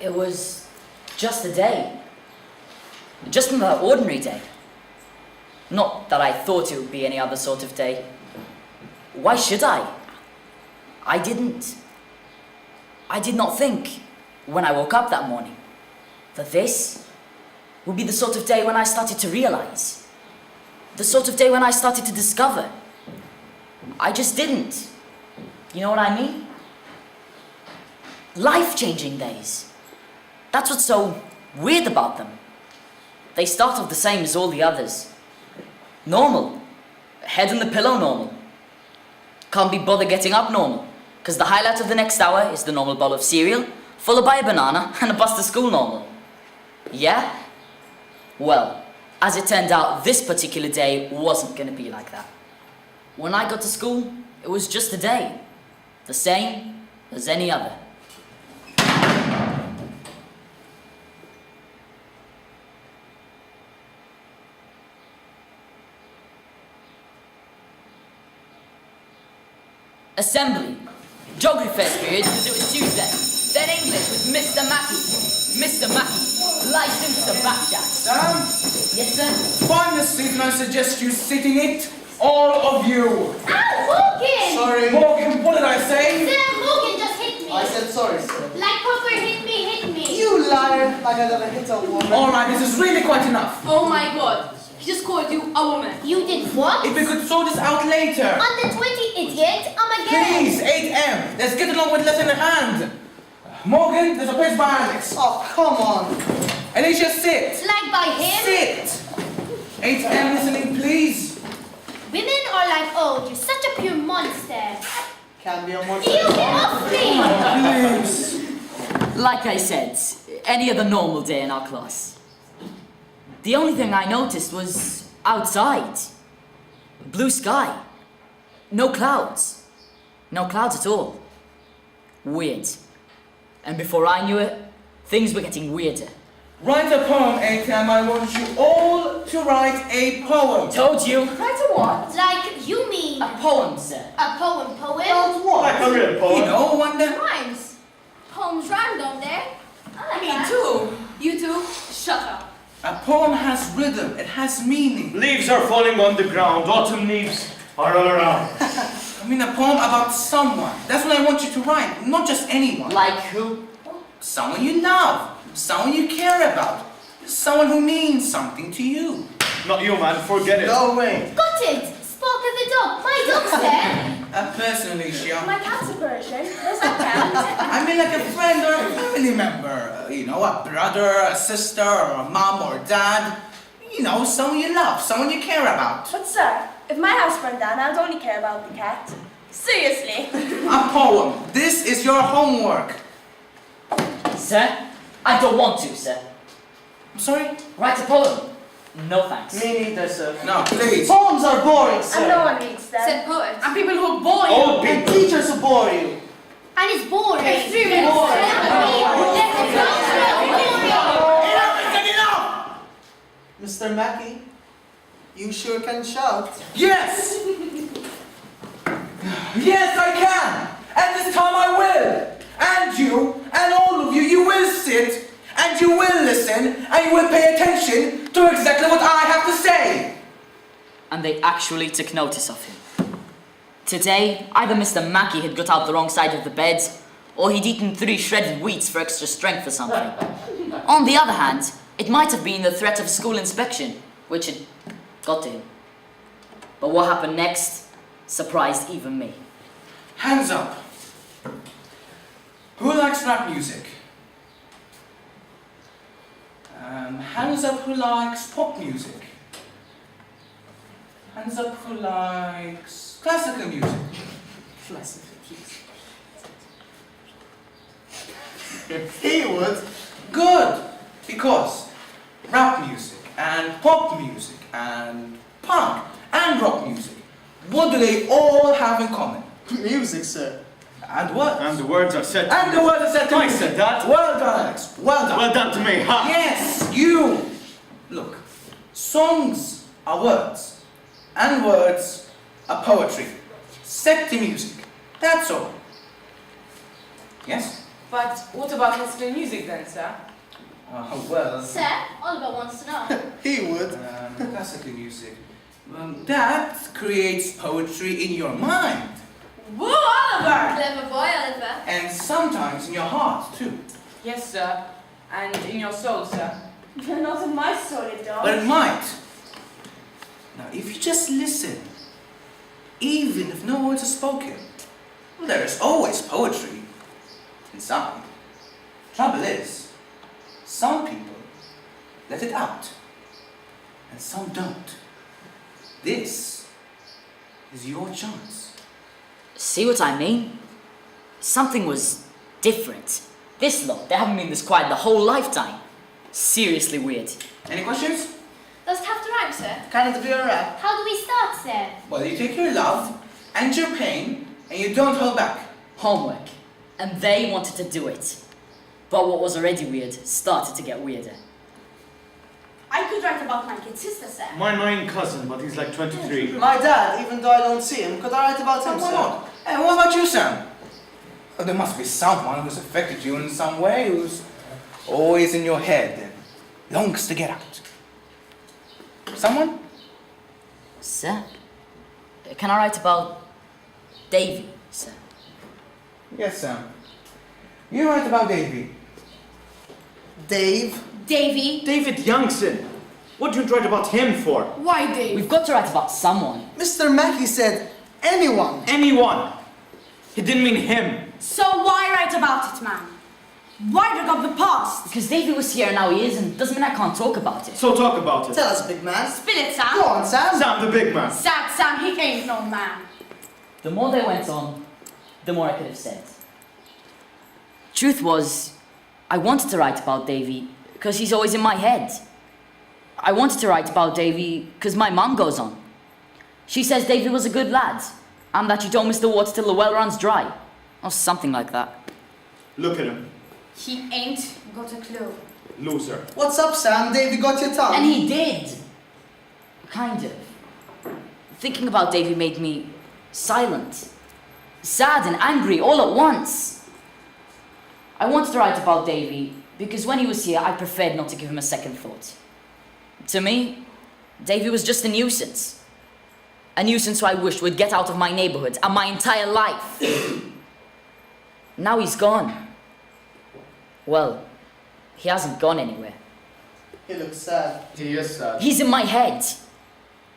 It was just a day. Just another ordinary day. Not that I thought it would be any other sort of day. Why should I? I didn't. I did not think, when I woke up that morning, that this would be the sort of day when I started to realize. The sort of day when I started to discover. I just didn't. You know what I mean? Life-changing days. That's what's so weird about them. They start off the same as all the others. Normal. Head in the pillow normal. Can't be bothered getting up normal. Because the highlight of the next hour is the normal bowl of cereal, followed by a banana and a bus to school normal. Yeah? Well, as it turned out, this particular day wasn't going to be like that. When I got to school, it was just a day. The same as any other. Assembly. Geography first period because it was Tuesday. Then English with Mr. Mackey. Mr. Mackey. Licensed to backjack. Sam? Yes, sir? Find the seat and I suggest you sit in it. All of you. Ow, Morgan! Sorry. Morgan, what did I say? Sir, Morgan just hit me. I said sorry, sir. Like proper hit me. You liar! Like I never hit a woman. Alright, this is really quite enough. Oh my god, he just called you a woman. You did what? If we could sort this out later. Under 20, idiot. I'm again. Please, 8M. Let's get along with lesson in hand. Morgan, there's a place by Alex. Oh, come on. Alicia, sit. Like by him? Sit. 8M, listening, please. Women are like, oh, you're such a pure monster. Can be a monster. You get off me! Please. Like I said, any other normal day in our class. The only thing I noticed was outside. Blue sky. No clouds. No clouds at all. Weird. And before I knew it, things were getting weirder. Write a poem, 8M. I want you all to write a poem. Told you. Write a what? Like, you mean A poem, sir. a poem? About what? Like a real poem. You know, wonder. Rhymes. Poems rhyme, don't they? I like Me that. too. You two, shut up. A poem has rhythm. It has meaning. Leaves are falling on the ground. Autumn leaves are all around. I mean, a poem about someone. That's what I want you to write. Not just anyone. Like who? Someone you love. Someone you care about. Someone who means something to you. Not you, man. Forget it. No way. Got it! Spark of the dog. My dog's there. Personally, Alicia. My cat's a Persian. Does that count? I mean like a friend or a family member. You know, a brother, a sister, or a mom or dad. You know, someone you love, someone you care about. But sir, if my house burned down, I'd only care about the cat. Seriously. A poem. This is your homework. Sir? I don't want to, sir. I'm sorry? Write a poem. No thanks. Me neither, sir. No, please. Poems are boring, sir. And no one reads them. Said poets. And people who bore you. Old And people. teachers who bore you. And it's boring. Extremely boring. Enough is enough! Mr. Mackey, you sure can shout. Yes! Yes, I can! And this time I will! And you, and all of you, you will sit, and you will listen, and you will pay attention to exactly what I have to say! And they actually took notice of him. Today, either Mr. Mackey had got out the wrong side of the bed, or he'd eaten 3 shredded wheats for extra strength or something. On the other hand, it might have been the threat of school inspection, which had got to him. But what happened next surprised even me. Hands up. Who likes rap music? Hands up who likes pop music? Hands up who likes classical music? Classical, please. He would. Good, because rap music and pop music and punk and rock music, what do they all have in common? Music, sir. And what? And the words are said. And the word is said to I me. said that. Well done, Alex. Well done. Well done to me, ha! Yes, you. Look, songs are words, and words are poetry, set to music. That's all. Yes? But what about classical music then, sir? Well, Sir, Oliver wants to know. He would. classical music. That creates poetry in your mind. Woo, Oliver! Clever boy, Oliver. And sometimes in your heart, too. Yes, sir. And in your soul, sir. Not in my soul, it don't. But it might. Now, if you just listen, even if no words are spoken, well, there is always poetry inside. Trouble is, some people let it out, and some don't. This is your chance. See what I mean? Something was different. This lot, they haven't been this quiet the whole lifetime. Seriously weird. Any questions? Does it have to rhyme, sir? Can it be a rap? How do we start, sir? Well, you take your love and your pain, and you don't hold back. Homework. And they wanted to do it. But what was already weird started to get weirder. I could write about my kid sister, sir. My cousin, but he's like 23. My dad, even though I don't see him, could I write about him, Why sir? not? And what about you, Sam? Oh, there must be someone who's affected you in some way, who's always in your head and longs to get out. Someone? Sir? Can I write about Davy, sir? Yes, Sam. You write about Davy. Dave? Davy. David Youngson. What did you write about him for? Why, Dave? We've got to write about someone. Mr. Mackey said anyone. Anyone. He didn't mean him. So why write about it, man? Why bring up the past? Because Davy was here and now he isn't. Doesn't mean I can't talk about it. So talk about it. Tell us, big man. Spill it, Sam. Go on, Sam. Sam the big man. Sad Sam, he ain't no man. The more they went on, the more I could have said. Truth was, I wanted to write about Davy because he's always in my head. I wanted to write about Davy because my mum goes on. She says Davy was a good lad and that you don't miss the water till the well runs dry. Or something like that. Look at him. He ain't got a clue. Loser. What's up, Sam? Davey got your tongue. And he did. Kind of. Thinking about Davy made me silent. Sad and angry all at once. I wanted to write about Davy because when he was here, I preferred not to give him a second thought. To me, Davy was just a nuisance. A nuisance who I wished would get out of my neighborhood and my entire life. Now he's gone. Well, he hasn't gone anywhere. He looks sad. He is sad. He's in my head,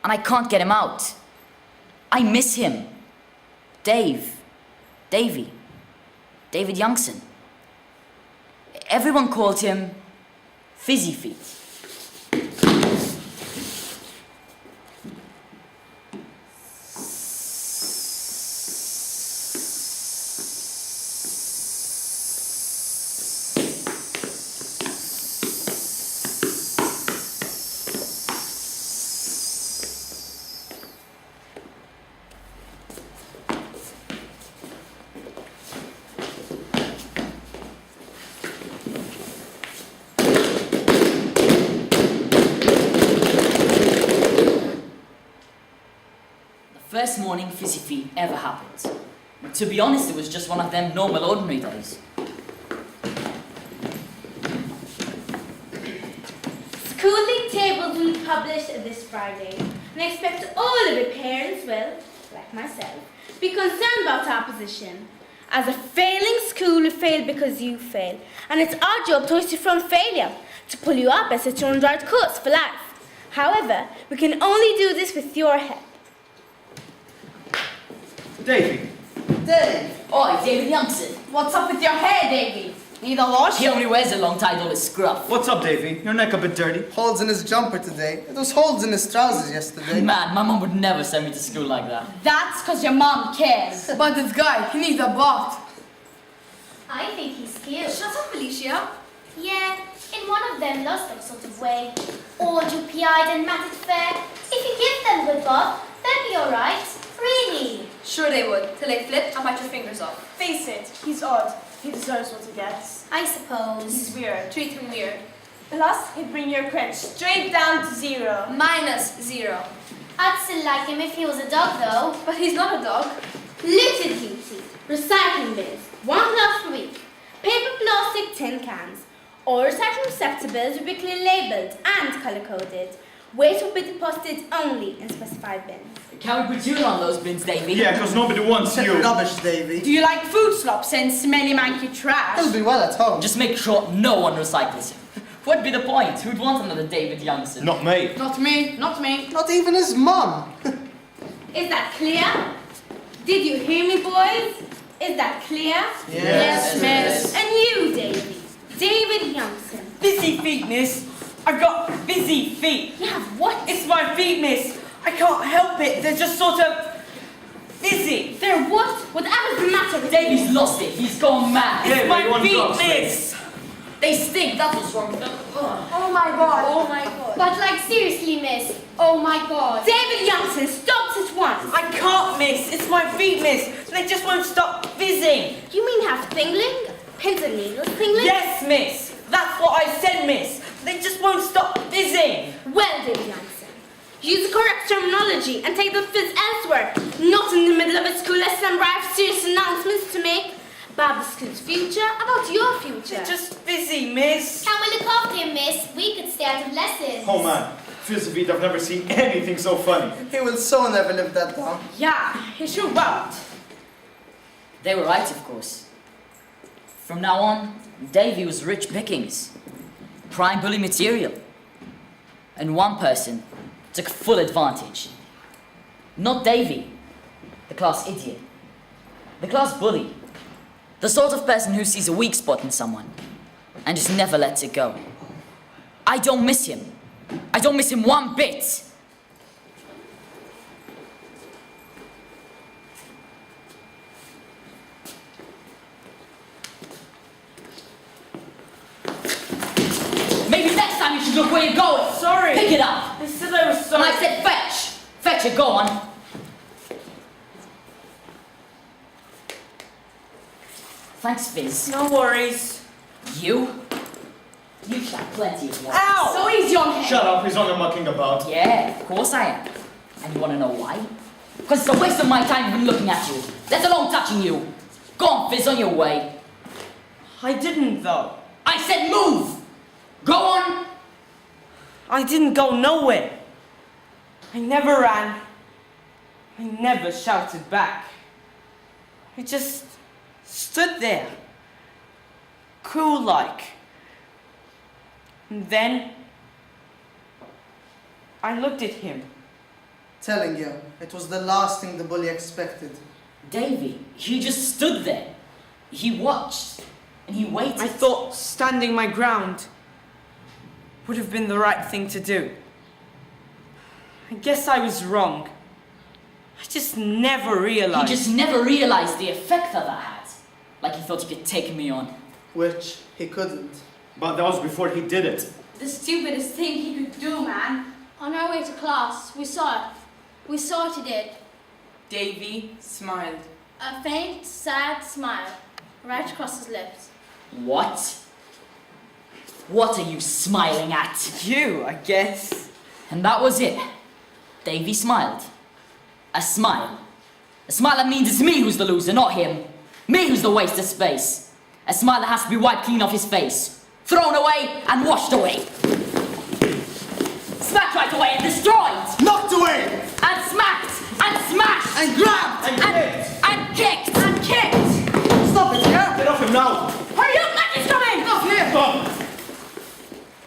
and I can't get him out. I miss him. Davy, David Youngson. Everyone called him Fizzy Feet. First morning Fizzy Feet ever happened. To be honest, it was just one of them normal, ordinary days. Schooling tables will be published this Friday, and I expect all of the parents will, like myself, be concerned about our position. As a failing school, we fail because you fail, and it's our job to hoist you from failure, to pull you up and set you on the right course for life. However, we can only do this with your help. Davy. Dave! Oi, David Youngson. What's up with your hair, Davy? Need a wash? He only wears a long tie, all his scruff. What's up, Davy? Your neck a bit dirty. Holes in his jumper today. It was holes in his trousers yesterday. Man, my mum would never send me to school like that. That's because your mom cares. But this guy, he needs a bath. I think he's cute. Shut up, Alicia. Yeah, in one of them love sort of way. All droopy-eyed and matted fair. If you give them good bob, they'll be alright. Really. Sure they would, till they flip and bite your fingers off. Face it, he's odd. He deserves what he gets. I suppose. He's weird. Treat him weird. Plus, he'd bring your credit straight down to 0. -0. I'd still like him if he was a dog, though. But he's not a dog. Looted duty, recycling bins, 1 class per week. paper, plastic, tin cans. All recycling receptacles will be clearly labelled and colour-coded. Waste will be deposited only in specified bins. Can we put you on those bins, Davy? Yeah, because nobody wants you. Rubbish, Davy. Do you like food slops and smelly manky trash? He'll be well at home. Just make sure no one recycles him. What'd be the point? Who'd want another David Youngson? Not me. Not me, not me. Not even his mum. Is that clear? Did you hear me, boys? Is that clear? Yes, miss. And you, Davy. David Youngson. Busy feet, miss. I've got busy feet. You have what? It's my feet, miss. I can't help it. They're just sort of busy. They're what? Whatever's the matter with Davy's you? lost it. He's gone mad. It's Yeah, my you want feet, drugs, miss. They stink. That's what's wrong with them. Ugh. Oh my god. Oh my god. But like seriously, miss. Oh my god. David Youngson, stop at once. I can't, miss. It's my feet, miss. They just won't stop fizzing. You mean have tingling? Pins and needles tingling? Yes, miss. That's what I said, miss. They just won't stop fizzing. Well, David Youngson, use the correct terminology and take the fizz elsewhere, not in the middle of a school lesson where I have serious announcements to make about the school's future, about your future. They're just fizzy, miss. Can we look after him, miss? We could stay out of lessons. Oh man, Fizzy, I've never seen anything so funny. He will so never live that down. Yeah, he sure won't. They were right, of course. From now on, Davy was rich pickings. Prime bully material. And one person took full advantage. Not Davy, the class idiot. The class bully. The sort of person who sees a weak spot in someone and just never lets it go. I don't miss him. I don't miss him one bit. Maybe next time you should look where you're going. Sorry. Pick it up. They said I was And sorry. I said fetch. Fetch it, go on. Thanks, Fizz. No worries. You? You should have plenty of work. Ow! So easy on him. Shut up, he's only mucking about. Yeah, of course I am. And you want to know why? Because it's a waste of my time even looking at you, let alone touching you. Go on, Fizz, on your way. I didn't, though. I said move! Go on! I didn't go nowhere. I never ran. I never shouted back. I just stood there, cool-like. And then I looked at him. Telling you, it was the last thing the bully expected. Davy, he just stood there. He watched, and he waited. I thought standing my ground would have been the right thing to do. I guess I was wrong. I just never He realized. just never realized the effect that had. Like he thought he could take me on. Which he couldn't. But that was before he did it. The stupidest thing he could do, man. On our way to class, we saw it. We sorted it. Davy smiled. A faint, sad smile right across his lips. What? What are you smiling at? You, I guess. And that was it. Davy smiled. A smile. A smile that means it's me who's the loser, not him. Me who's the waste of space. A smile that has to be wiped clean off his face. Thrown away and washed away. Smacked right away and destroyed. Knocked away! And smacked and smashed. And grabbed! And kicked. And kicked. Stop it, yeah? Get off him now! Hurry up, Maggie's coming! Off here! Stop!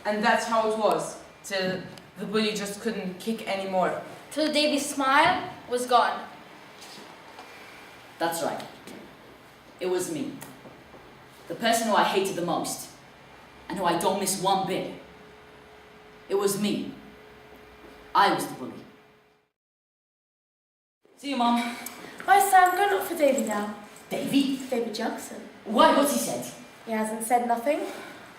And that's how it was, till the bully just couldn't kick anymore. Till Davy's smile was gone. That's right. It was me. The person who I hated the most. And who I don't miss one bit. It was me. I was the bully. See you, Mum. Hi Sam, go look for Davy now. Davy? David Jackson. Why? What's he said? He hasn't said nothing.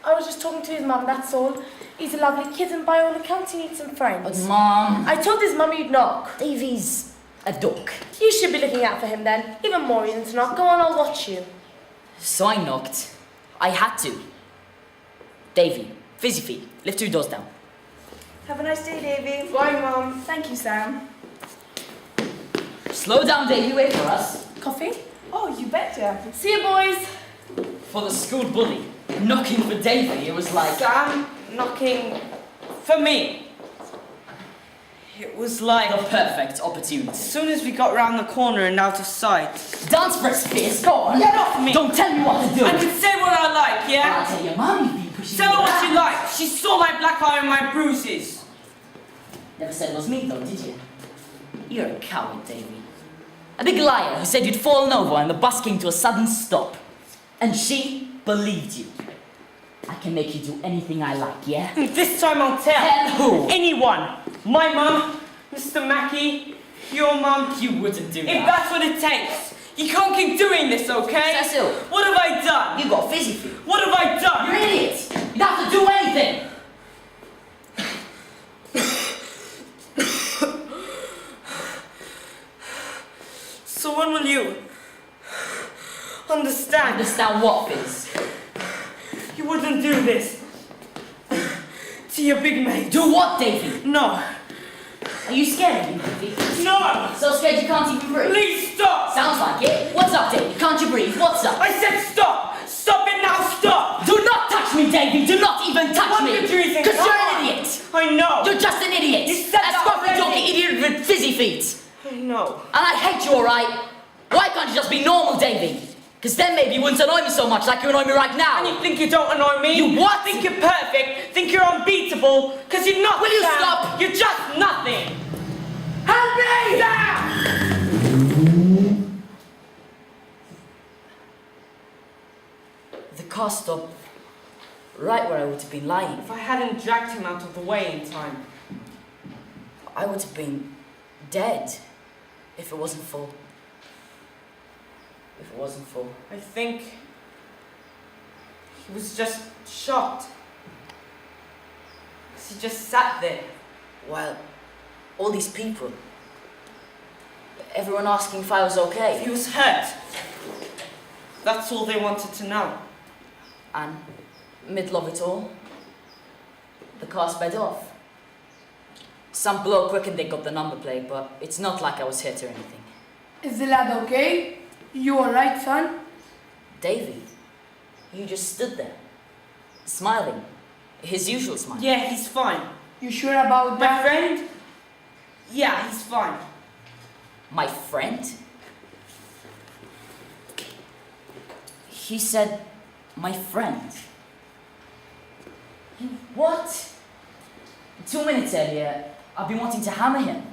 I was just talking to his mum, that's all. He's a lovely kid and by all accounts he needs some But friends. Mum... I told his mum you'd knock. Davy's a duck. You should be looking out for him then. Even more reason to knock. Go on, I'll watch you. So I knocked. I had to. Davy, Fizzy Feet, lift 2 doors down. Have a nice day, Davy. Bye, Mum. Thank you, Sam. Slow down, Davy, wait for us. Coffee? Oh, you betcha. See you, boys. For the school bully, knocking for Davy, it was like... Sam knocking for me. It was like... the perfect opportunity. As soon as we got round the corner and out of sight. Dance for us, Fierce, go on. Get off me! Don't tell me what to do. I can say what I like, yeah? I'll tell your mum you've been pushing Tell her me what you around. like. She saw my black eye and my bruises. Never said it was me, though, did you? You're a coward, Davy. A big liar who said you'd fallen over and the bus came to a sudden stop. And she believed you. I can make you do anything I like, yeah? This time I'll tell. Tell who? Anyone. My mum, Mr. Mackey, your mum. You wouldn't do If that. that's what it takes. You can't keep doing this, okay? Cecil. What have I done? You got fizzy feet. What have I done? You're an idiot. You don't have to do anything. So when will you understand? Understand what, Fizz? You wouldn't do this to your big mate. Do what, Davy? No. Are you scared of me, Davy? No! So scared you can't even breathe? Please stop! Sounds like it. What's up, Davy? Can't you breathe? What's up? I said stop! Stop it now, stop! Do not touch me, Davy! Do not even touch What me! did you think? Because you're an idiot! I know! You're just an idiot! You said a that scruffy, already. jockey idiot with fizzy feet! I know. And I hate you, alright? Why can't you just be normal, Davy? Because then maybe you wouldn't annoy me so much like you annoy me right now! And you think you don't annoy me? You what? Think you're perfect? Think you're unbeatable? Because you're not. Will you Sam. stop? You're just nothing! Help me! Sam! The car stopped right where I would have been lying. If I hadn't dragged him out of the way in time. I would have been dead if it wasn't for... I think he was just shocked. 'Cause he just sat there. While all these people, everyone asking if I was okay. He was hurt. That's all they wanted to know. And middle of it all, the car sped off. Some bloke reckoned they got the number plate, but it's not like I was hit or anything. Is the lad okay? You alright, son? Davy, you just stood there, smiling. His usual smile. Yeah, he's fine. You sure about My that? friend? Yeah, he's fine. My friend? He said, my friend. You what? 2 minutes earlier, I've been wanting to hammer him.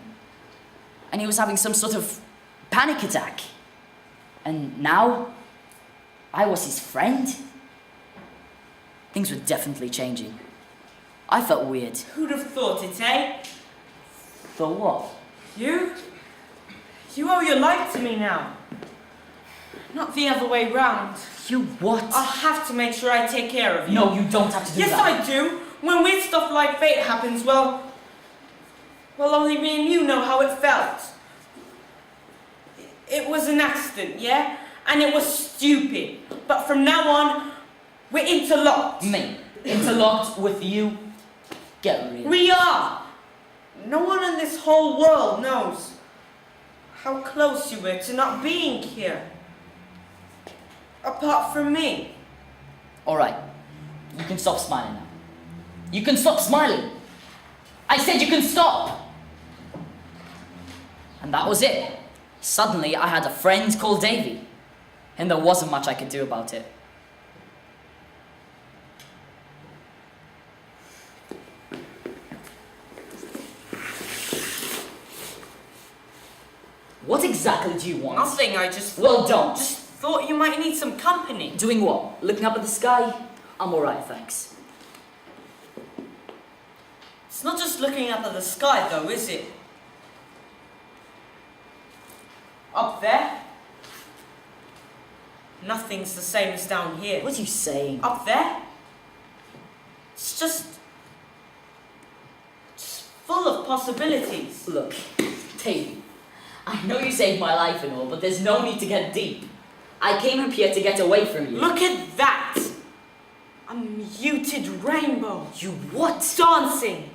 And he was having some sort of panic attack. And now, I was his friend? Things were definitely changing. I felt weird. Who'd have thought it, eh? For what? You? You owe your life to me now. Not the other way round. You what? I'll have to make sure I take care of you. No, you don't have to do Yes, that. I do. When weird stuff like fate happens, well, only me and you know how it felt. It was an accident, yeah? And it was stupid. But from now on, we're interlocked. Me? Interlocked with you? Get real. We are. No one in this whole world knows how close you were to not being here. Apart from me. Alright. You can stop smiling now. You can stop smiling. I said you can stop. And that was it. Suddenly I had a friend called Davy. And there wasn't much I could do about it. What exactly do you want? Nothing, I just Well, don't. Just thought you might need some company. Doing what? Looking up at the sky? I'm alright, thanks. It's not just looking up at the sky though, is it? Up there? Nothing's the same as down here. What are you saying? Up there? It's just full of possibilities. Look, Davy, I know you saved my life and all, but there's no need to get deep. I came up here to get away from you. Look at that! A muted rainbow. You what? Dancing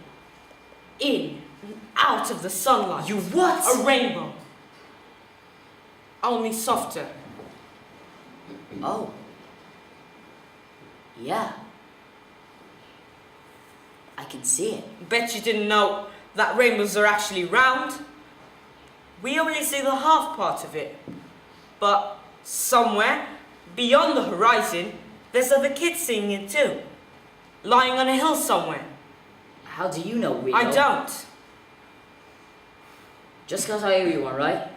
in and out of the sunlight. You what? A rainbow. Only softer. Oh. Yeah. I can see it. Bet you didn't know that rainbows are actually round. We only see the half part of it. But somewhere, beyond the horizon, there's other kids seeing it too. Lying on a hill somewhere. How do you know, weirdo? I don't. Just because I owe you one, right?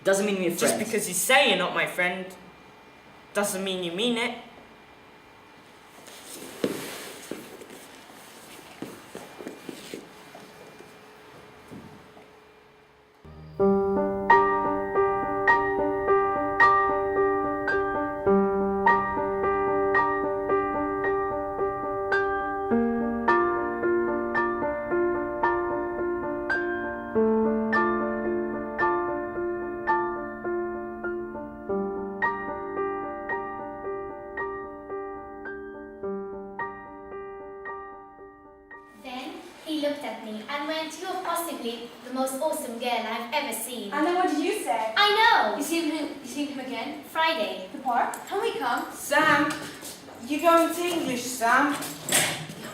Doesn't mean we're friends. Just because you say you're not my friend, doesn't mean you mean it. Then he looked at me and went, "You're possibly the most awesome girl I've ever seen." And then what did you say? I know. You seen him again? Friday. The park? Can we come? Sam, you going to English, Sam?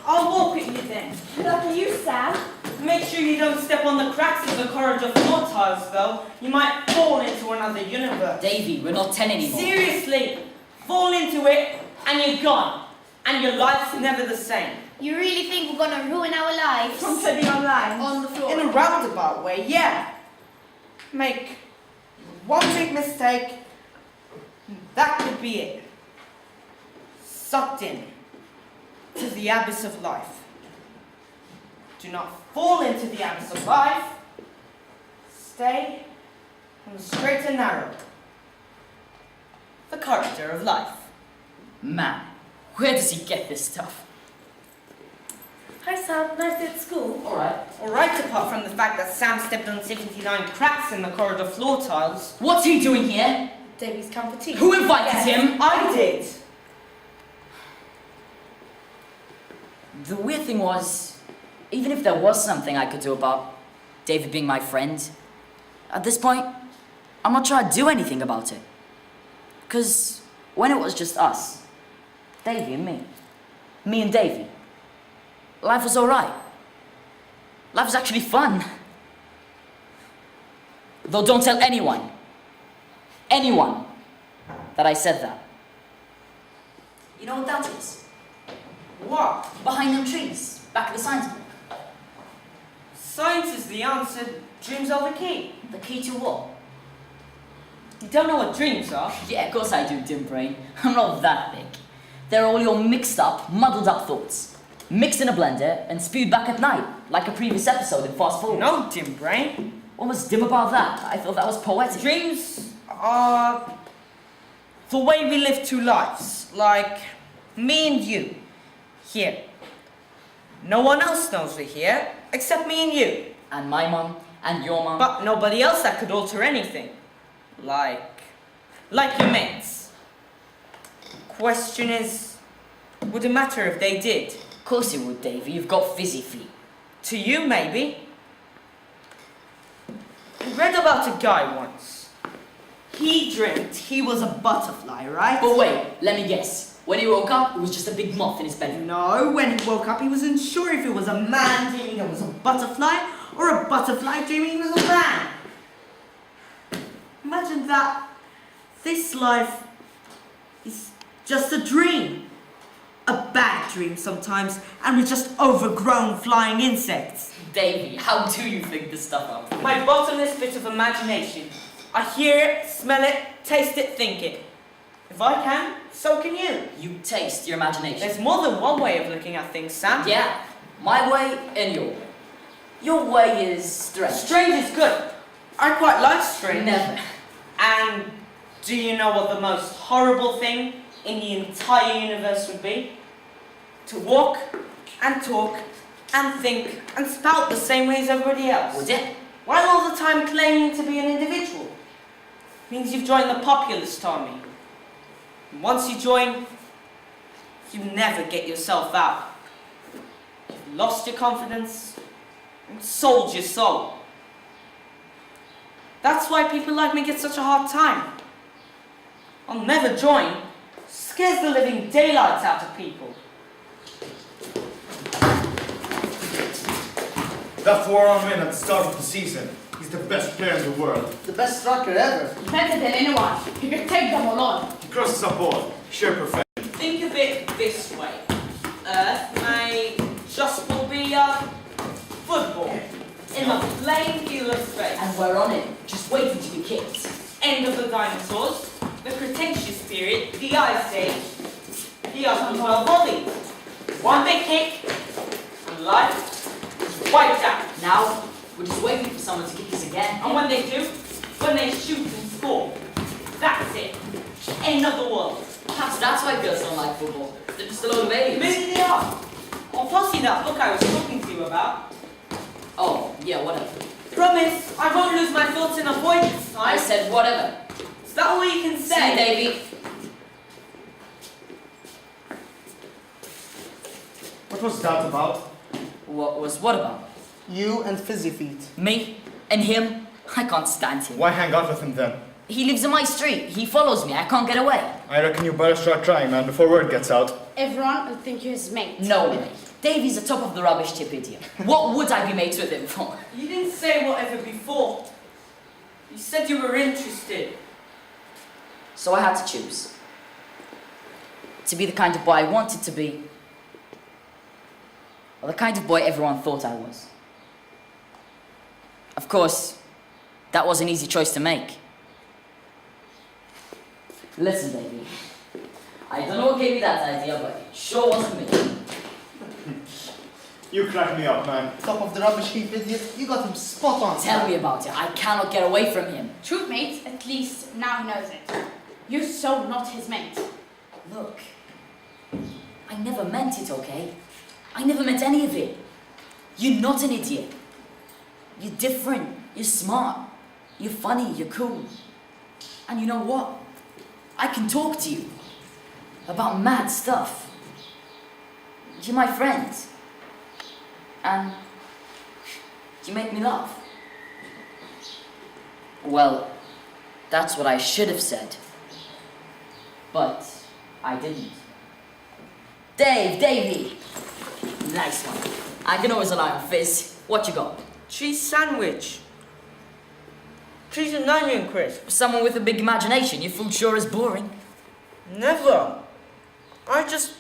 I'll walk with you then. Lucky you, Sam. Make sure you don't step on the cracks of the corridor floor tiles, though. You might fall into another universe. Davey, we're not 10 anymore. Seriously, fall into it and you're gone. And your life's never the same. You really think we're gonna ruin our lives? From studying online. On the floor. In a roundabout way, yeah. Make one big mistake, that could be it. Sucked in to the abyss of life. Do not fall into the abyss of life. Stay on the straight and narrow. The corridor of life. Man, where does he get this stuff? Hi Sam, nice day at school. Alright. Alright, apart from the fact that Sam stepped on 79 cracks in the corridor floor tiles. What's he doing here? Davey's come for tea. Who invited him? I did. The weird thing was, even if there was something I could do about David being my friend, at this point, I'm not sure I'd do anything about it. Because when it was just us, Davey and me and Davey, life was alright. Life was actually fun. Though don't tell anyone, that I said that. You know what that is? What? Behind them trees, back of the science book. Science is the answer, dreams are the key. The key to what? You don't know what dreams are? Yeah, of course I do, dim brain. I'm not that big. They're all your mixed up, muddled up thoughts. Mixed in a blender and spewed back at night, like a previous episode in Fast Forward. No, dim brain. What was dim about that? I thought that was poetic. Dreams are the way we live two lives, like me and you, here. No one else knows we're here, except me and you. And my mum, and your mum. But nobody else that could alter anything. Like your mates. Question is, would it matter if they did? Of course it would, Davey. You've got fizzy feet. To you, maybe. I read about a guy once. He dreamt he was a butterfly, right? But wait, let me guess. When he woke up, it was just a big moth in his bedroom. No, when he woke up, he wasn't sure if it was a man dreaming it was a butterfly, or a butterfly dreaming it was a man. Imagine that. This life is just a dream. A bad dream sometimes, and we're just overgrown flying insects. Davey, how do you think this stuff up? My bottomless bit of imagination. I hear it, smell it, taste it, think it. If I can, so can you. You taste your imagination. There's more than one way of looking at things, Sam. Yeah, my way and your way. Your way is strange. Strange is good. I quite like strange. Never. And do you know what the most horrible thing in the entire universe would be? To walk and talk and think and spout the same way as everybody else. Would it? While all the time claiming to be an individual. Means you've joined the populist army. And once you join, you never get yourself out. You've lost your confidence and sold your soul. That's why people like me get such a hard time. I'll never join, Scares the living daylights out of people. That 4-on win at the start of the season. He's the best player in the world. The best striker ever. Better than anyone. He could take them all on. He crosses a ball. Sheer perfection. Think of it this way. Earth may just will be football in a plain field of space. And we're on it, just waiting to be kicked. End of the dinosaurs, the Cretaceous period, the Ice Age, the Earth was well bodied. One big kick, and life is wiped out. Now, we're just waiting for someone to kick us again. And when they do, when they shoot and score, that's it. End of the world. Perhaps that's why girls don't like football. They're just a load of aliens. Maybe they are. Or possibly that book I was talking to you about. Oh, yeah, whatever. Promise, I won't lose my thoughts in a void this time. I said whatever. Is that all you can See, say? Davy. What was that about? What about? You and Fizzy Feet. Me? And him? I can't stand him. Why hang out with him then? He lives in my street. He follows me. I can't get away. I reckon you better start trying, man, before word gets out. Everyone will think you're his mate. No way. Davy's a top of the rubbish tip idiot. What would I be mates with him for? You didn't say whatever before. You said you were interested. So I had to choose. To be the kind of boy I wanted to be, or the kind of boy everyone thought I was. Of course, that was an easy choice to make. Listen, Davy. I don't know what gave you that idea, but it sure wasn't me. You crack me up, man. Top of the rubbish heap, idiot. You got him spot on. Tell me about it. I cannot get away from him. Truth, mate, at least now he knows it. You're so not his mate. Look, I never meant it, okay? I never meant any of it. You're not an idiot. You're different. You're smart. You're funny. You're cool. And you know what? I can talk to you about mad stuff. You're my friend. And you make me laugh. Well, that's what I should have said. But I didn't. Davey! Nice one. I can always rely on Fizz. What you got? Cheese sandwich. Cheese and onion crisp. For someone with a big imagination, your food sure is boring. Never. I just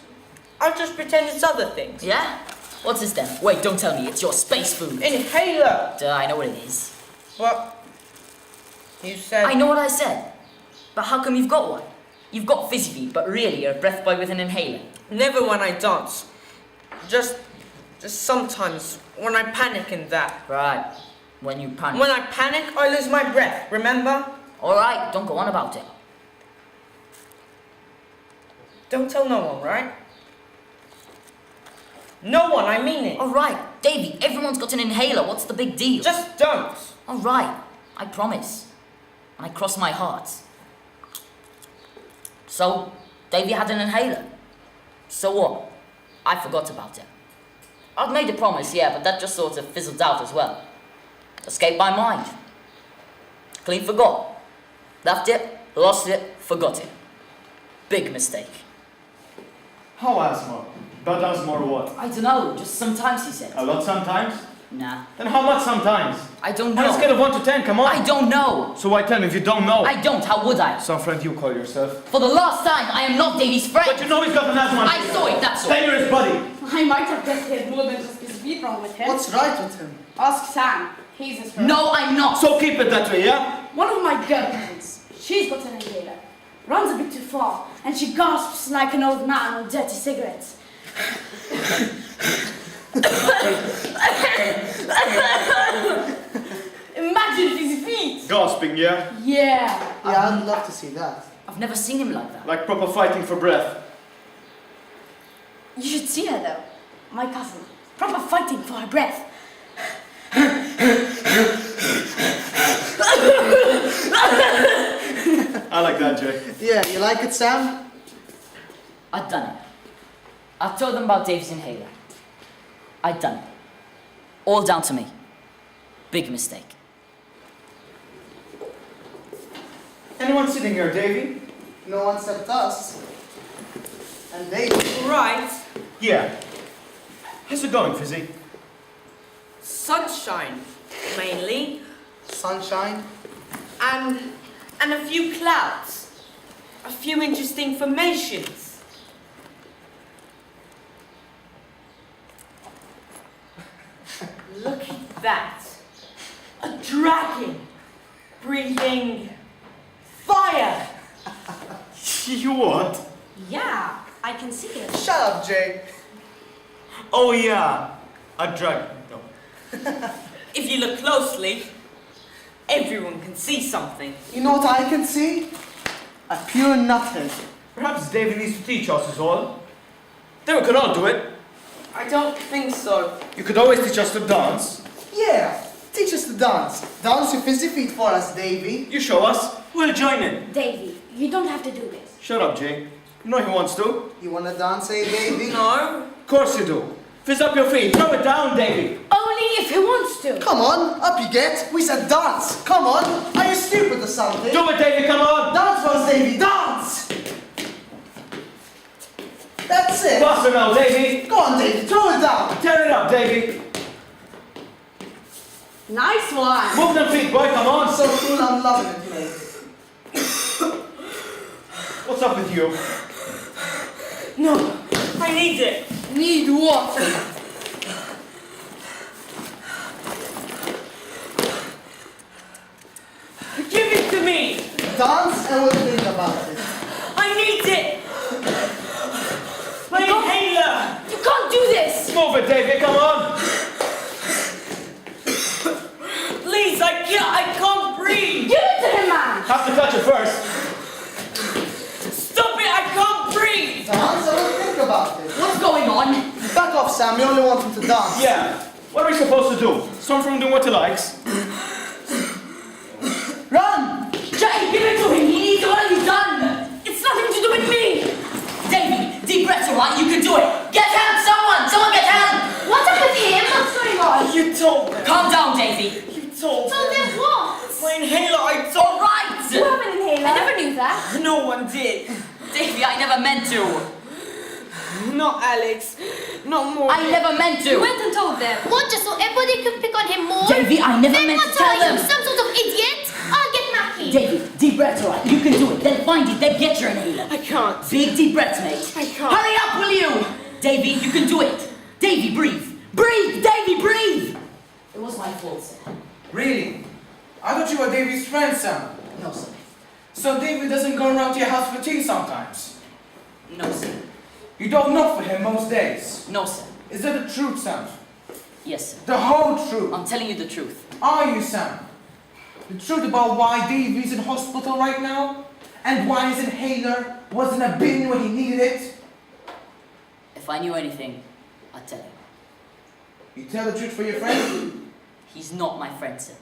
pretend it's other things. Yeah? What's this then? Wait, don't tell me. It's your space food. Inhaler. Duh, I know what it is. What? You said... I know what I said. But how come you've got one? You've got Fizzy Feet, but really you're a breath boy with an inhaler. Never when I dance. Just sometimes when I panic and that. Right. When you panic. When I panic, I lose my breath, remember? Alright, don't go on about it. Don't tell no one, right? No one, I mean it. Alright, Davey, everyone's got an inhaler. What's the big deal? Just don't. Alright, I promise. And I cross my heart. So, Davey had an inhaler. So what? I forgot about it. I'd made a promise, yeah, but that just sort of fizzled out as well. Escaped my mind. Clean forgot. Left it, lost it, forgot it. Big mistake. How asthma? Bad asthma or what? I don't know, just sometimes he said. A lot sometimes? Nah, Then how much sometimes? I don't On a know. scale of 1 to 10, come on. I don't know. So why tell me if you don't know? I don't, how would I? Some friend you call yourself. For the last time, I am not Davey's friend. But you know he's got an asthma. I saw it, that's all. Then you're his buddy. I might have guessed he had more than just his feet wrong with him. What's right with him? Ask Sam. He's his friend. No, I'm not. So keep it that way, yeah? One of my girlfriends, she's got an inhaler, runs a bit too far, and she gasps like an old man on dirty cigarettes. Imagine his feet! Gasping, yeah? Yeah. Yeah, I'd love to see that. I've never seen him like that. Like proper fighting for breath. You should see her though. My cousin. Proper fighting for her breath. I like that, Jay. Yeah, you like it, Sam? I'd done it. I told them about Dave's inhaler. I'd done it. All down to me. Big mistake. Anyone sitting here, Davy? No one except us. And David. Right. Yeah. How's it going, Fizzy? Sunshine, mainly. Sunshine. And a few clouds. A few interesting formations. Look at that. A dragon breathing fire. You what? Yeah, I can see it. Shut up, Jay. Oh yeah, a dragon. No. If you look closely, everyone can see something. You know what I can see? A pure nothing. Perhaps David needs to teach us is all. Then we could all do it. I don't think so. You could always teach us to dance. Yeah, teach us to dance. Dance your fizzy feet for us, Davy. You show us, we'll join in. Davy, you don't have to do this. Shut up, Jay. You know he wants to. You wanna dance, eh, Davy? No. Of course you do. Fizz up your feet, throw it down, Davy. Only if he wants to. Come on, up you get. We said dance. Come on. Are you stupid or something? Do it, Davy, come on. Dance for us, Davy. Dance. That's it. Faster now, Davy. Go on, Davy. Throw it down. Turn it up, Davy. Nice one. Move them feet, boy, come on. So cool. I'm loving it, mate. What's up with you? No, I need it. Need what? Give it to me. Dance and we'll think about it. I need it. My inhaler. You can't do this! Move it, Davy, come on. Please, I can't breathe. Give it to him, man! Have to touch it first. Stop it, I can't breathe. Dance and we'll think about it. What's going on? Back off, Sam. We only want him to dance. Yeah. What are we supposed to do? Stop him from doing what he likes? Run! Jay, give it to him! He needs it. What have you done? It's nothing to do with me! Davy, deep breaths, alright? You can do it! Get help, someone! Someone get help! What's up with him? What's going on? You told them. Calm down, Davy. You told So them. then what? My inhaler, I told. Alright! You have an inhaler. I never knew that. No one did. Davy, I never meant to. Not Alex. Not more. I never meant to. You went and told them. What, just so everybody could pick on him more? Davy, I never Then meant what to tell are you, them. some sort of idiot? I'll get Mackie. Davy, deep breaths, alright? You can do it. Then find it. Then get your inhaler. I can't. Big deep breaths, mate. I can't. Hurry up, will you? Davy, you can do it. Davy, breathe. Breathe, Davy, breathe. It was my fault, sir. Really? I thought you were Davy's friend, Sam. No, sir. So Davy doesn't go around to your house for tea sometimes? No, sir. You don't knock for him most days? No, sir. Is that the truth, Sam? Yes, sir. The whole truth? I'm telling you the truth. Are you, Sam? The truth about why Davy's in hospital right now? And why his inhaler was in a bin when he needed it? If I knew anything, I'd tell you. You tell the truth for your friend? He's not my friend, sir.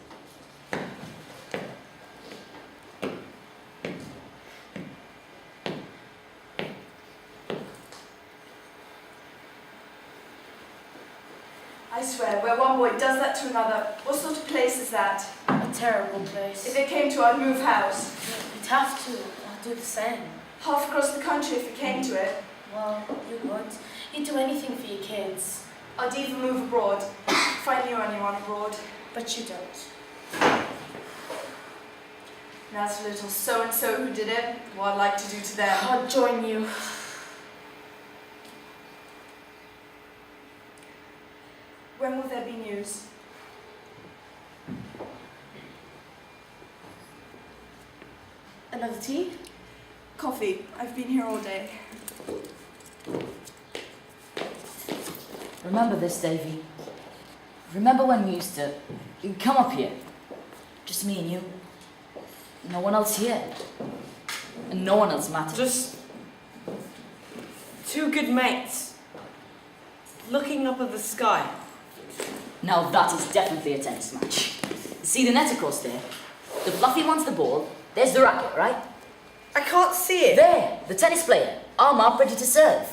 I swear, where one boy does that to another, what sort of place is that? A terrible place. If it came to our move house, You'd have to. I'd do the same. half across the country if it came to it, Well, you would. You'd do anything for your kids. I'd even move abroad, if I knew anyone abroad. But you don't. That's a little so-and-so who did it, what I'd like to do to them. I'd join you. When will there be news? Another tea? Coffee. I've been here all day. Remember this, Davy. Remember when we used to come up here? Just me and you. No one else here. And no one else matters. Just two good mates looking up at the sky. Now that is definitely a tennis match. See the net across there? The fluffy one's the ball. There's the racket, right? I can't see it. There, the tennis player. Arm up, ready to serve.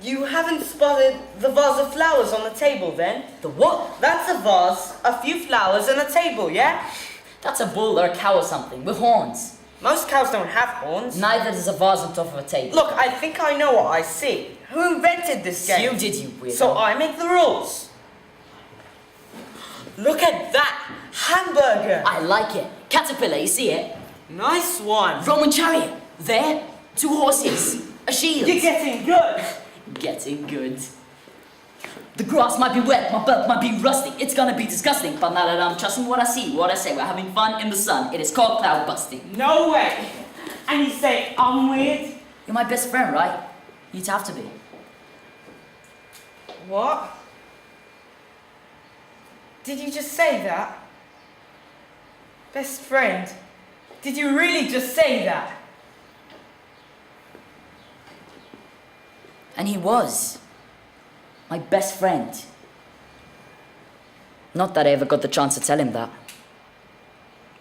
You haven't spotted the vase of flowers on the table then? The what? That's a vase, a few flowers and a table, yeah? That's a bull or a cow or something, with horns. Most cows don't have horns. Neither does a vase on top of a table. Look, I think I know what I see. Who invented this game? You did, you weirdo. So I make the rules. Look at that! Hamburger! I like it. Caterpillar, you see it? Nice one! Roman chariot. There. 2 horses. A shield. You're getting good! Getting good. The grass might be wet, my belt might be rusty. It's gonna be disgusting, but now that I'm trusting what I see, what I say, we're having fun in the sun. It is called cloud busting. No way! And you say I'm weird? You're my best friend, right? You'd have to be. What? Did you just say that? Best friend? Did you really just say that? And he was. My best friend. Not that I ever got the chance to tell him that.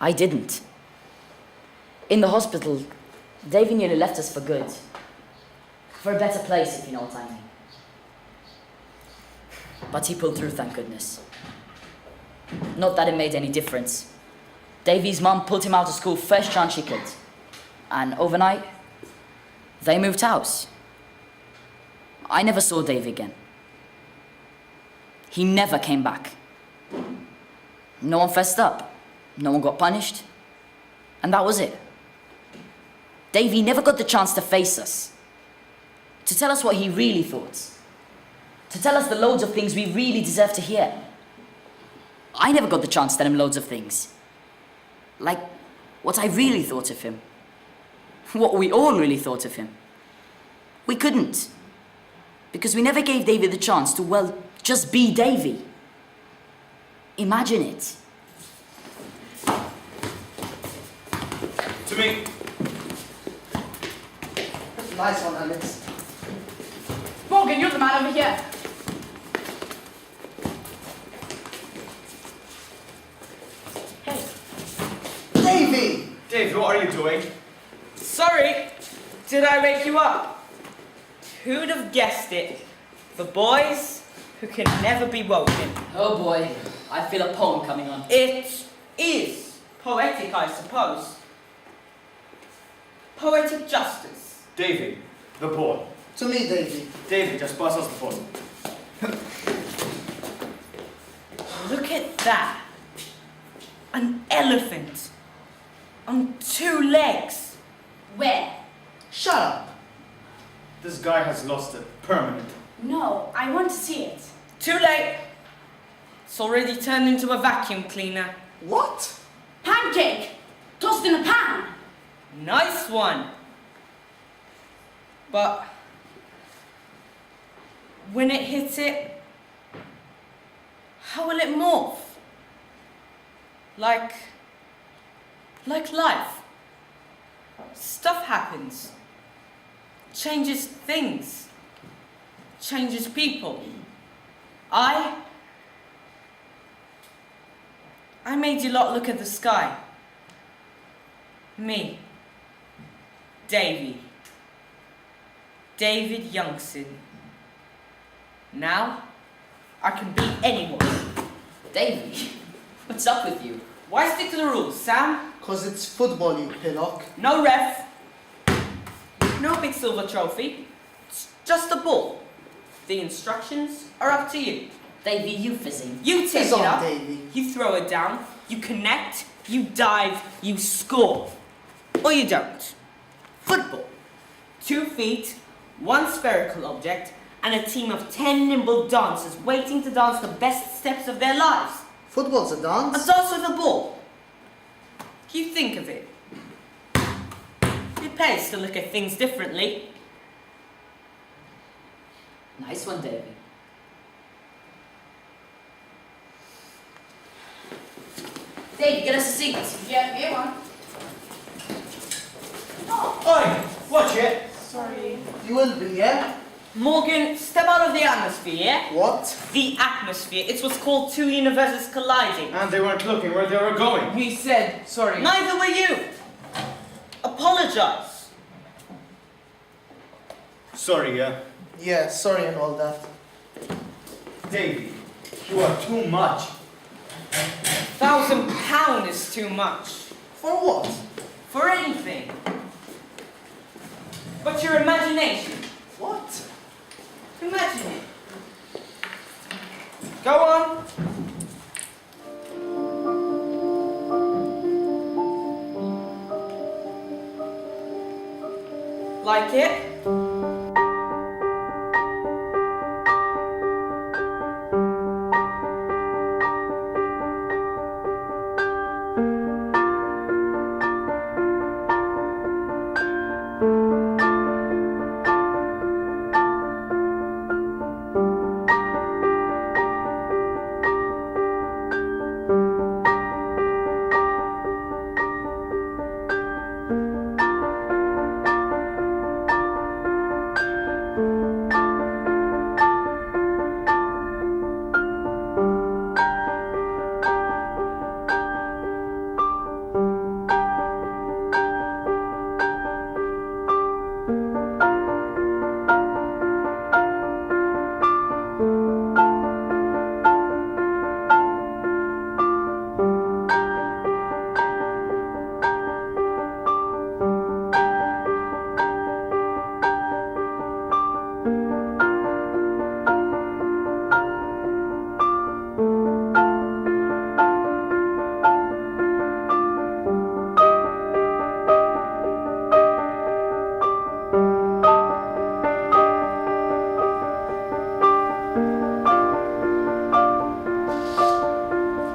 I didn't. In the hospital, Davy nearly left us for good. For a better place, if you know what I mean. But he pulled through, thank goodness. Not that it made any difference. Davy's mum pulled him out of school first chance she could. And overnight, they moved house. I never saw Davy again. He never came back. No one fessed up. No one got punished. And that was it. Davy never got the chance to face us. To tell us what he really thought. To tell us the loads of things we really deserve to hear. I never got the chance to tell him loads of things. Like what I really thought of him. What we all really thought of him. We couldn't. Because we never gave Davy the chance to, well, just be Davy. Imagine it. To me. Nice one, Alex. Morgan, you're the man over here. Davy! Dave, what are you doing? Sorry, did I wake you up? Who'd have guessed it? The boys who can never be woken. Oh boy, I feel a poem coming on. It is poetic, I suppose. Poetic justice. Davy, the boy. To me, Davy. Davy, just pass us the phone. Look at that. An elephant. On 2 legs. Where? Shut up. This guy has lost it. Permanent. No, I want to see it. Too late. It's already turned into a vacuum cleaner. What? Pancake! Tossed in a pan! Nice one. But when it hits it, how will it morph? Like life. Stuff happens. Changes things. Changes people. I made you lot look at the sky. Me. Davy. David Youngson. Now, I can beat anyone. Davy, what's up with you? Why stick to the rules, Sam? 'Cause it's football, you pillock. No ref. No big silver trophy. It's just a ball. The instructions are up to you. Davy, you fizzing. You take Fizz it on, up, Davy. you throw it down, you connect, you dive, you score. Or you don't. Football. 2 feet, 1 spherical object, and a team of 10 nimble dancers waiting to dance the best steps of their lives. Football's a A dance. dance with a ball. You think of it. It pays to look at things differently. Nice one, Davy. Davy, get us a seat. Yeah, here one. Oi! Watch it! Sorry. You will be, yeah? Morgan, step out of the atmosphere, yeah? What? The atmosphere. It's what's called 2 universes colliding. And they weren't looking where they were going. We said sorry. Neither were you. Apologize. Sorry, yeah? Yeah, sorry and all that. Davy, you are too much. £1,000 is too much. For what? For anything. But your imagination. What? Imagine it. Go on. Like it?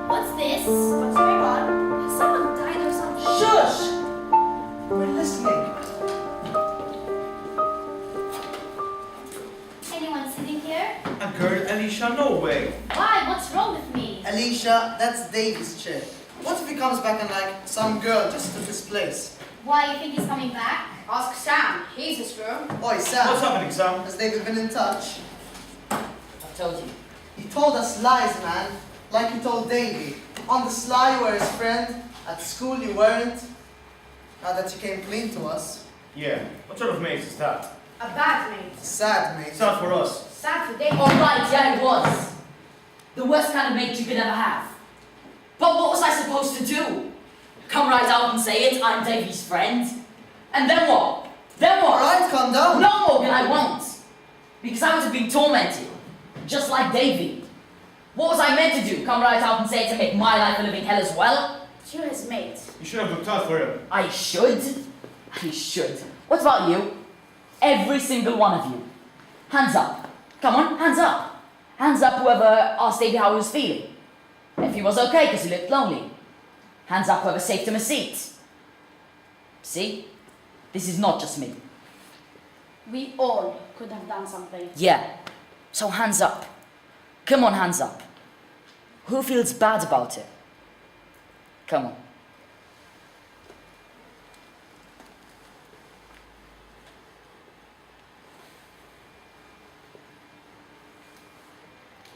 What's this? What's going on? Has someone died or something? Shush! We're listening. Anyone sitting here? A girl, Alicia, no way. Why? What's wrong with me? Alicia, that's Davy's chick. What if he comes back and like some girl just took his place? Why, you think he's coming back? Ask Sam. He's his girl. Oi, Sam. What's happening, Sam? Has David been in touch? I've told you. He told us lies, man. Like he told Davy. On the sly you were his friend. At school you weren't. Now that you came clean to us. Yeah, what sort of mate is that? A bad mate. Sad, mate. It's not for us. Sad for David. Alright, yeah, it was. The worst kind of mate you could ever have. But what was I supposed to do? Come right out and say it, I'm Davy's friend? And then what? Then what? Alright, calm down. No, Morgan, I won't. Because I was being tormented. Just like Davy. What was I meant to do? Come right out and say it to make my life a living hell as well? You're his mate. You should have looked out for him. I should. I should. What about you? Every single one of you. Hands up. Come on, hands up. Hands up whoever asked Davy how he was feeling. If he was okay because he looked lonely. Hands up whoever saved him a seat. See? This is not just me. We all could have done something. Yeah. So hands up. Come on, hands up. Who feels bad about it? Come on.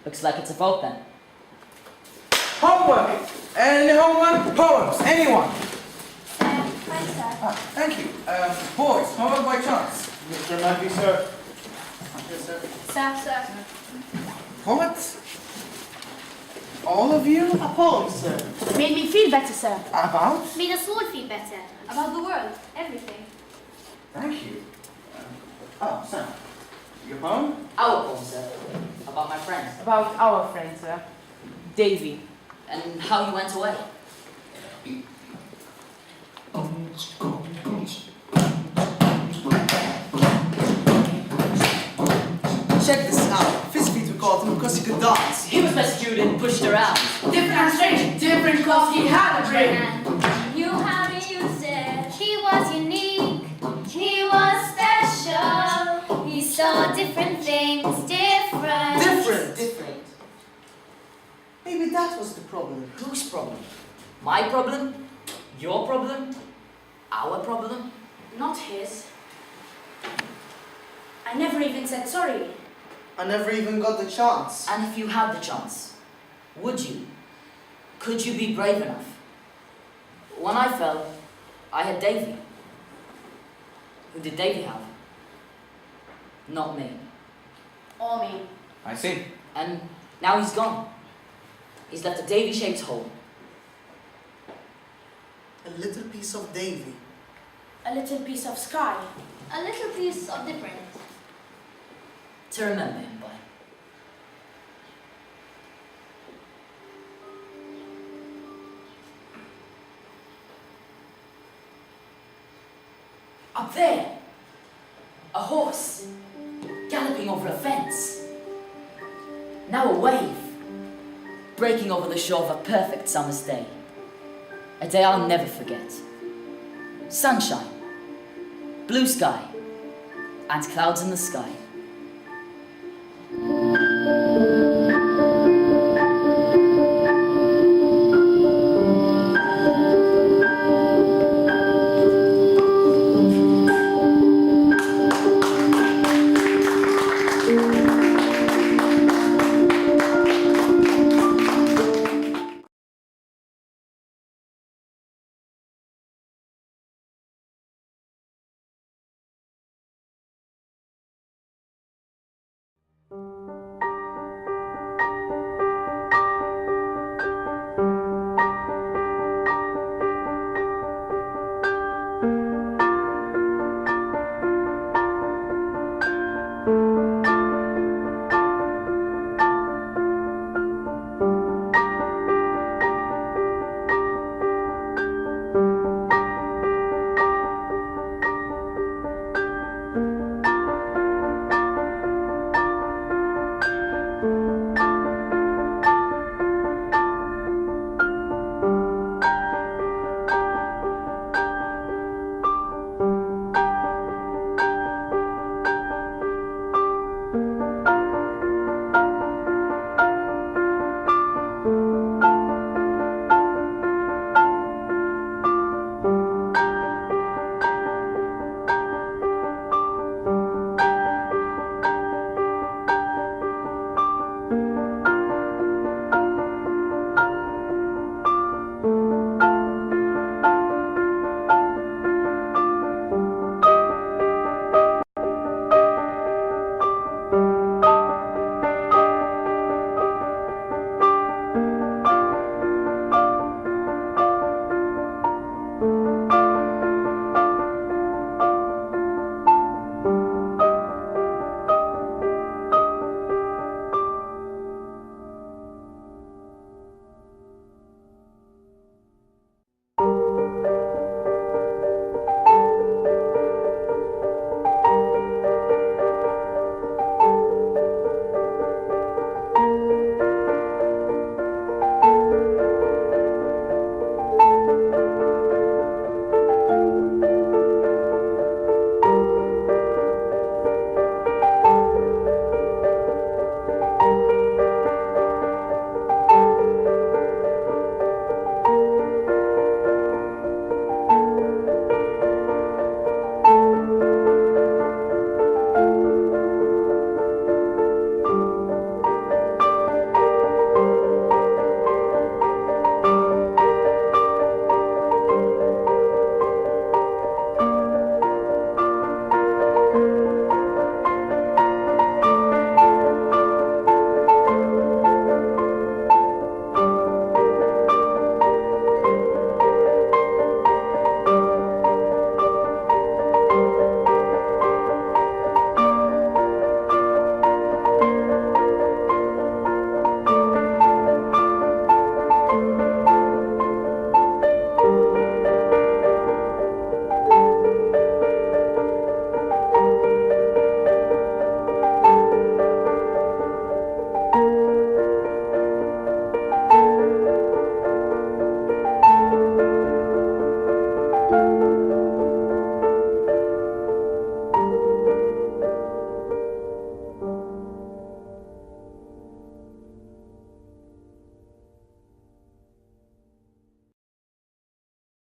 Looks like it's a vote then. Homework! Any homework? Poems? Anyone? Fine, sir. Thank you. Boys, homework by chance? Mr. Matthew, sir. Sir. What? All of you? A poem, sir. Made me feel better, sir. About? Made us all feel better. About the world. Everything. Thank you. Sam. Your poem? Our poem, sir. About my friend. About our friend, sir. Davy. And how he went away. Check this out. Physically we called him because he could dance. He was rescued and pushed around. Different and strange. Different cause he had a brain. And knew how to use it. He was unique. He was special. He saw different things. Different. Maybe that was the problem. Whose problem? My problem? Your problem? Our problem? Not his. I never even said sorry. I never even got the chance. And if you had the chance, would you? Could you be brave enough? When I fell, I had Davy. Who did Davy have? Not me. Or me. I see. And now he's gone. He's left a Davy-shaped hole. A little piece of Davy. A little piece of sky. A little piece of different. To remember him by. Up there, a horse galloping over a fence. Now a wave breaking over the shore of a perfect summer's day. A day I'll never forget. Sunshine, blue sky, and clouds in the sky.